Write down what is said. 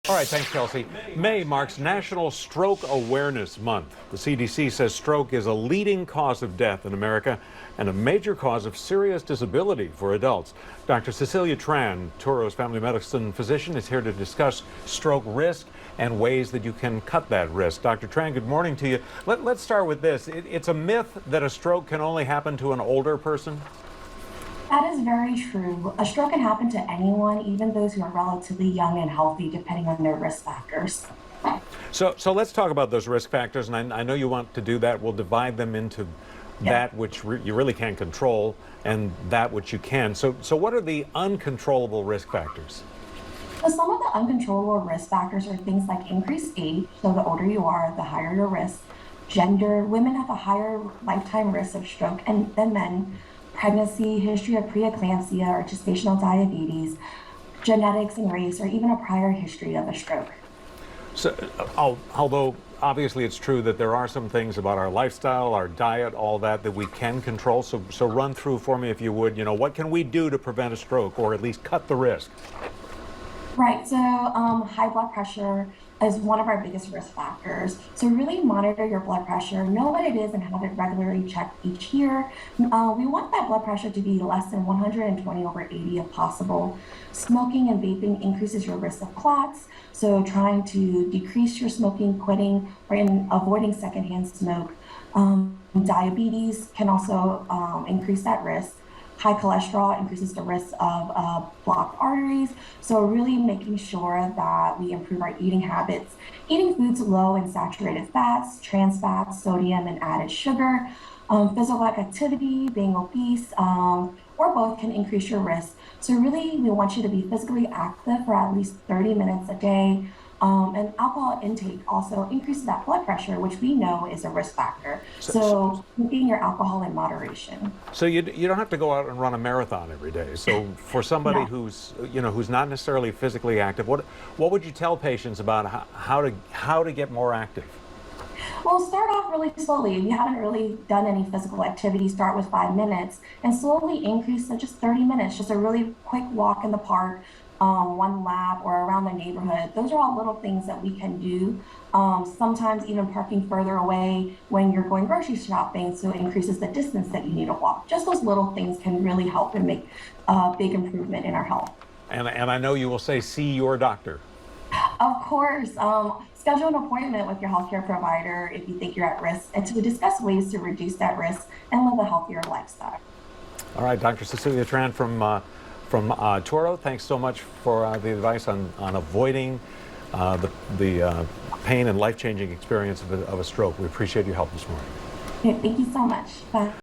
All right, thanks, Kelsey. May marks National Stroke Awareness Month. The CDC says stroke is a leading cause of death in America and a major cause of serious disability for adults. Dr. Cecila Tran, Touro's family medicine physician, is here to discuss stroke risk and ways that you can cut that risk. Dr. Tran, good morning to you. Let's start with this. It's a myth that a stroke can only happen to an older person? That is very true. A stroke can happen to anyone, even those who are relatively young and healthy, depending on their risk factors. So let's talk about those risk factors, and I know you want to do that. We'll divide them into that which you really can't control and that which you can. So what are the uncontrollable risk factors? So some of the uncontrollable risk factors are things like increased age. So the older you are, the higher your risk. Gender, women have a higher lifetime risk of stroke than men. Pregnancy, history of preeclampsia or gestational diabetes, genetics and race, or even a prior history of a stroke. So, although obviously it's true that there are some things about our lifestyle, our diet, all that we can control. So run through for me, if you would, what can we do to prevent a stroke or at least cut the risk? Right, so high blood pressure is one of our biggest risk factors. So really monitor your blood pressure, know what it is and have it regularly checked each year. We want that blood pressure to be less than 120/80 if possible. Smoking and vaping increases your risk of clots. So trying to decrease your smoking, quitting, or avoiding secondhand smoke. Diabetes can also increase that risk. High cholesterol increases the risk of blocked arteries. So really making sure that we improve our eating habits, eating foods low in saturated fats, trans fats, sodium, and added sugar. Physical activity, being obese, or both can increase your risk. So really, we want you to be physically active for at least 30 minutes a day. And alcohol intake also increases that blood pressure, which we know is a risk factor. So keeping your alcohol in moderation. So you don't have to go out and run a marathon every day. So for somebody who's not necessarily physically active, what would you tell patients about how to get more active? Well, start off really slowly. If you haven't really done any physical activity, start with 5 minutes and slowly increase to just 30 minutes, just a really quick walk in the park, one lap or around the neighborhood. Those are all little things that we can do. Sometimes even parking further away when you're going grocery shopping, so it increases the distance that you need to walk. Just those little things can really help and make a big improvement in our health. And I know you will say, see your doctor. Of course. Schedule an appointment with your healthcare provider if you think you're at risk and to discuss ways to reduce that risk and live a healthier lifestyle. All right, Dr. Cecila Tran from Touro, thanks so much for the advice on avoiding the pain and life-changing experience of a stroke. We appreciate your help this morning. Thank you so much. Bye.